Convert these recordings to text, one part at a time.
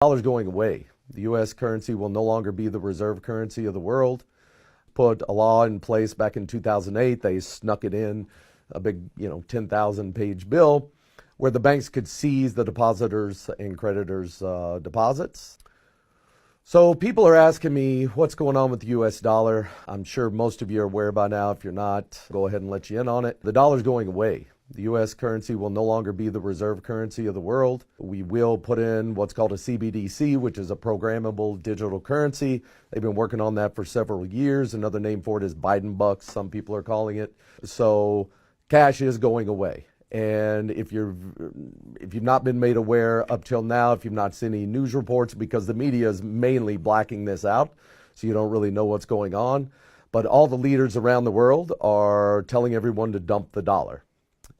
Dollar's going away. The U.S. currency will no longer be the reserve currency of the world. Put a law in place back in 2008. They snuck it in, a big, 10,000 page bill where the banks could seize the depositors' and creditors' deposits. So people are asking me what's going on with the U.S. dollar. I'm sure most of you are aware by now. If you're not, go ahead and let you in on it. The dollar's going away. The U.S. currency will no longer be the reserve currency of the world. We will put in what's called a CBDC, which is a programmable digital currency. They've been working on that for several years. Another name for it is Biden bucks, some people are calling it. So cash is going away. And if you've not been made aware up till now, if you've not seen any news reports, because the media is mainly blacking this out, so you don't really know what's going on. But all the leaders around the world are telling everyone to dump the dollar,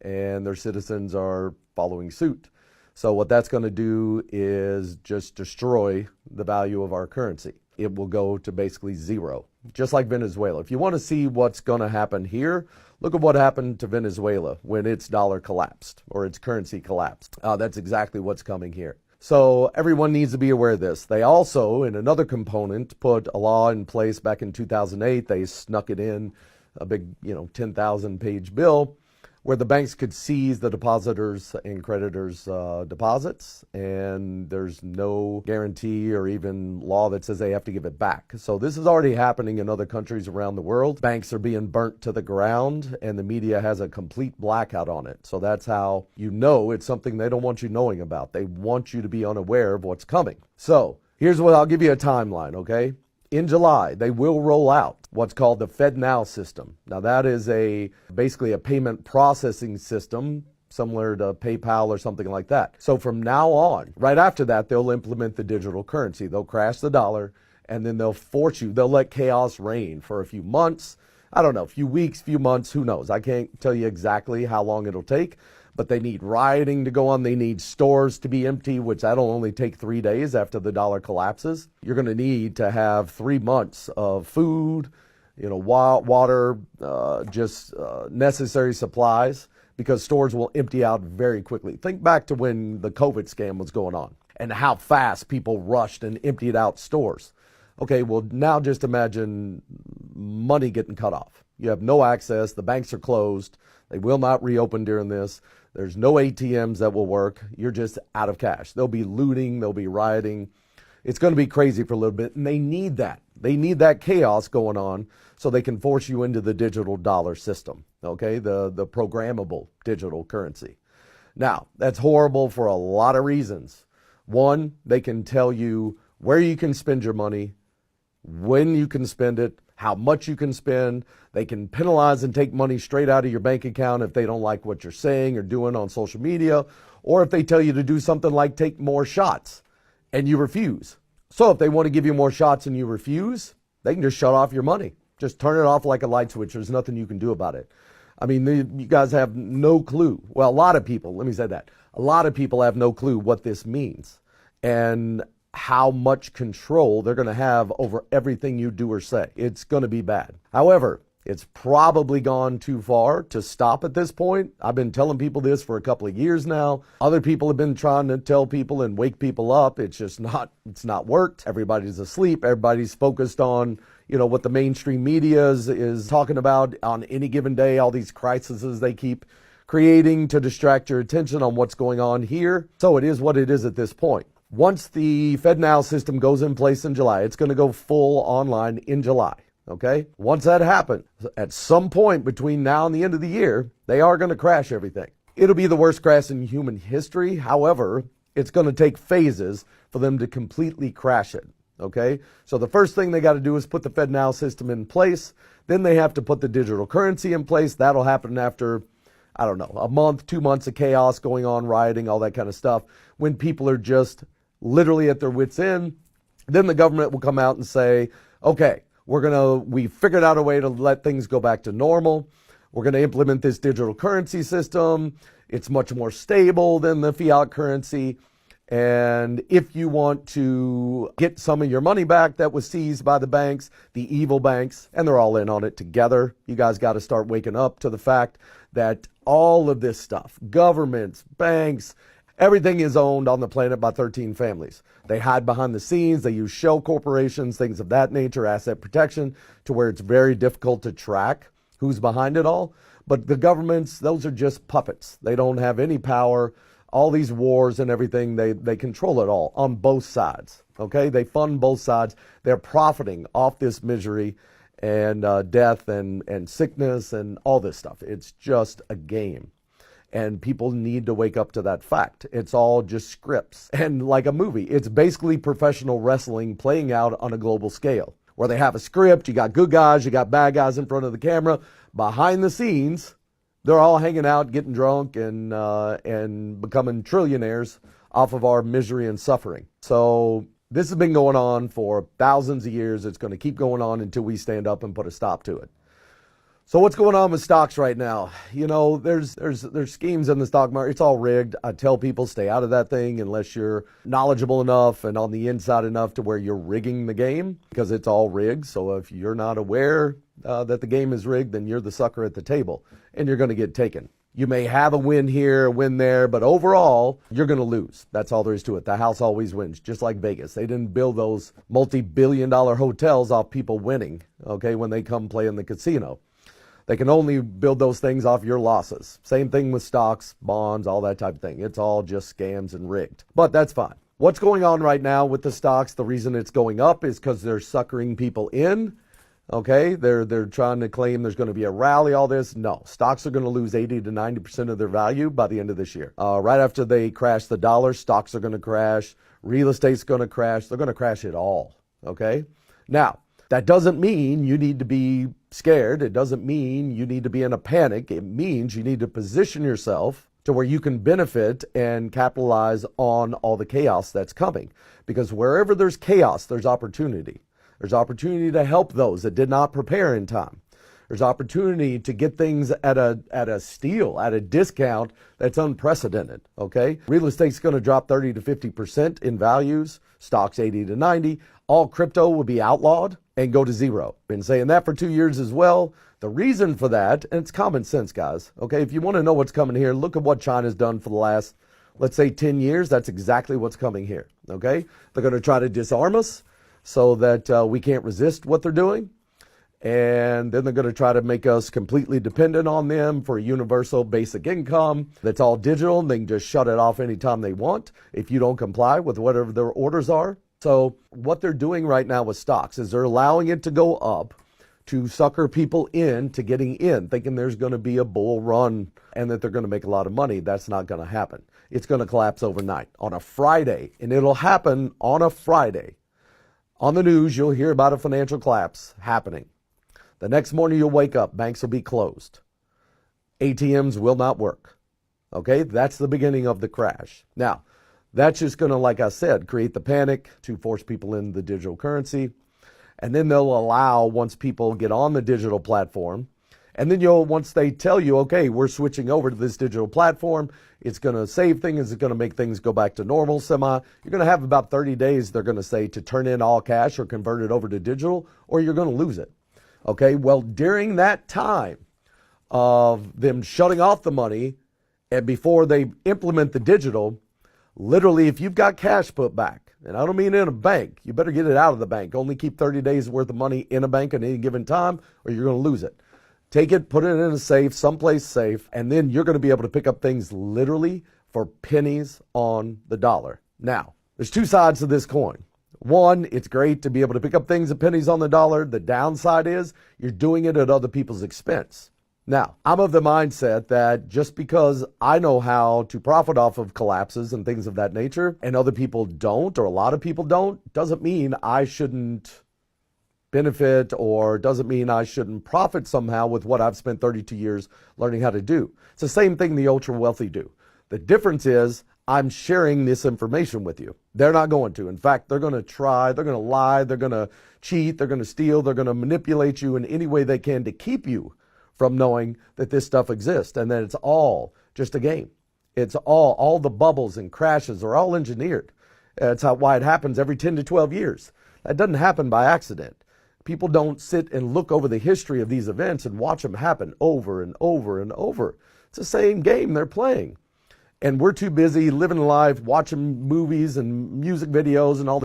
and their citizens are following suit. So what that's going to do is just destroy the value of our currency. It will go to basically zero, just like Venezuela. If you want to see what's going to happen here, look at what happened to Venezuela when its dollar collapsed or its currency collapsed. That's exactly what's coming here. So everyone needs to be aware of this. They also, in another component, put a law in place back in 2008. They snuck it in, a big, 10,000 page bill where the banks could seize the depositors' and creditors' deposits, and there's no guarantee or even law that says they have to give it back. So this is already happening in other countries around the world. Banks are being burnt to the ground, and the media has a complete blackout on it. So that's how you know it's something they don't want you knowing about. They want you to be unaware of what's coming. So here's what I'll give you a timeline, okay? In July, they will roll out what's called the FedNow system. Now that is basically a payment processing system similar to PayPal or something like that. So from now on, right after that, they'll implement the digital currency. They'll crash the dollar, and then they'll let chaos reign for a few months. I don't know, a few weeks, few months, who knows? I can't tell you exactly how long it'll take, but they need rioting to go on. They need stores to be empty, which that'll only take 3 days after the dollar collapses. You're going to need to have 3 months of food, water, necessary supplies, because stores will empty out very quickly. Think back to when the COVID scam was going on and how fast people rushed and emptied out stores. Okay, well, now just imagine money getting cut off. You have no access. The banks are closed. They will not reopen during this. There's no ATMs that will work. You're just out of cash. There'll be looting. There'll be rioting. It's going to be crazy for a little bit, and they need that. They need that chaos going on so they can force you into the digital dollar system, okay, the programmable digital currency. Now, that's horrible for a lot of reasons. One, they can tell you where you can spend your money, when you can spend it, how much you can spend. They can penalize and take money straight out of your bank account if they don't like what you're saying or doing on social media, or if they tell you to do something like take more shots and you refuse. So if they want to give you more shots and you refuse, they can just shut off your money. Just turn it off like a light switch. There's nothing you can do about it. I mean, you guys have no clue. Well, a lot of people, let me say that. A lot of people have no clue what this means and how much control they're going to have over everything you do or say. It's going to be bad. However, it's probably gone too far to stop at this point. I've been telling people this for a couple of years now. Other people have been trying to tell people and wake people up. It's not worked. Everybody's asleep. Everybody's focused on, what the mainstream media is talking about on any given day, all these crises they keep creating to distract your attention on what's going on here. So it is what it is at this point. Once the FedNow system goes in place in July, it's going to go full online in July, okay? Once that happens, at some point between now and the end of the year, they are going to crash everything. It'll be the worst crash in human history. However, it's going to take phases for them to completely crash it, okay? So the first thing they got to do is put the FedNow system in place. Then they have to put the digital currency in place. That'll happen after, I don't know, a month, 2 months of chaos going on, rioting, all that kind of stuff, when people are just literally at their wits' end. Then the government will come out and say, okay, we figured out a way to let things go back to normal. We're going to implement this digital currency system. It's much more stable than the fiat currency. And if you want to get some of your money back that was seized by the banks, the evil banks, and they're all in on it together, you guys got to start waking up to the fact that all of this stuff, governments, banks, Everything is owned on the planet by 13 families. They hide behind the scenes. They use shell corporations, things of that nature, asset protection, to where it's very difficult to track who's behind it all. But the governments, those are just puppets. They don't have any power. All these wars and everything, they control it all on both sides. Okay, they fund both sides. They're profiting off this misery and death and sickness and all this stuff. It's just a game. And people need to wake up to that fact. It's all just scripts. And like a movie, it's basically professional wrestling playing out on a global scale, where they have a script, you got good guys, you got bad guys in front of the camera. Behind the scenes, they're all hanging out, getting drunk, and becoming trillionaires off of our misery and suffering. So this has been going on for thousands of years. It's going to keep going on until we stand up and put a stop to it. So what's going on with stocks right now? You know, there's schemes in the stock market. It's all rigged. I tell people stay out of that thing unless you're knowledgeable enough and on the inside enough to where you're rigging the game, because it's all rigged. So if you're not aware that the game is rigged, then you're the sucker at the table and you're going to get taken. You may have a win here, a win there, but overall, you're going to lose. That's all there is to it. The house always wins, just like Vegas. They didn't build those multi-billion-dollar hotels off people winning, okay, when they come play in the casino. They can only build those things off your losses. Same thing with stocks, bonds, all that type of thing. It's all just scams and rigged. But that's fine. What's going on right now with the stocks, the reason it's going up is because they're suckering people in. Okay, they're trying to claim there's going to be a rally, all this. No, stocks are going to lose 80 to 90% of their value by the end of this year. Right after they crash the dollar, stocks are going to crash. Real estate's going to crash. They're going to crash it all. Okay, now that doesn't mean you need to be scared. It doesn't mean you need to be in a panic. It means you need to position yourself to where you can benefit and capitalize on all the chaos that's coming. Because wherever there's chaos, there's opportunity. There's opportunity to help those that did not prepare in time. There's opportunity to get things at a steal, at a discount that's unprecedented, okay? Real estate's going to drop 30 to 50% in values, stocks 80 to 90. All crypto will be outlawed and go to zero. Been saying that for 2 years as well. The reason for that, and it's common sense, guys, okay? If you want to know what's coming here, look at what China's done for the last, let's say, 10 years. That's exactly what's coming here, okay? They're going to try to disarm us so that we can't resist what they're doing. And then they're going to try to make us completely dependent on them for a universal basic income that's all digital. And they can just shut it off anytime they want if you don't comply with whatever their orders are. So what they're doing right now with stocks is they're allowing it to go up to sucker people in to getting in, thinking there's going to be a bull run and that they're going to make a lot of money. That's not going to happen. It's going to collapse overnight on a Friday, and it'll happen on a Friday. On the news, you'll hear about a financial collapse happening. The next morning you'll wake up, banks will be closed. ATMs will not work. Okay, that's the beginning of the crash. Now, that's just going to, like I said, create the panic to force people into the digital currency. And then they'll allow, once people get on the digital platform, and then once they tell you, okay, we're switching over to this digital platform, it's going to save things, it's going to make things go back to normal you're going to have about 30 days, they're going to say, to turn in all cash or convert it over to digital, or you're going to lose it. Okay, well, during that time of them shutting off the money and before they implement the digital, literally, if you've got cash put back, and I don't mean in a bank, you better get it out of the bank. Only keep 30 days worth of money in a bank at any given time, or you're going to lose it. Take it, put it in a safe, someplace safe, and then you're going to be able to pick up things literally for pennies on the dollar. Now, there's two sides to this coin. One, it's great to be able to pick up things at pennies on the dollar. The downside is you're doing it at other people's expense. Now, I'm of the mindset that just because I know how to profit off of collapses and things of that nature, and other people don't, or a lot of people don't, doesn't mean I shouldn't benefit, or doesn't mean I shouldn't profit somehow with what I've spent 32 years learning how to do. It's the same thing the ultra wealthy do. The difference is I'm sharing this information with you. They're not going to. In fact, they're going to try, they're going to lie, they're going to cheat, they're going to steal, they're going to manipulate you in any way they can to keep you from knowing that this stuff exists and that it's all just a game. It's all the bubbles and crashes are all engineered. That's why it happens every 10 to 12 years. That doesn't happen by accident. People don't sit and look over the history of these events and watch them happen over and over and over. It's the same game they're playing. And we're too busy living life, watching movies and music videos and all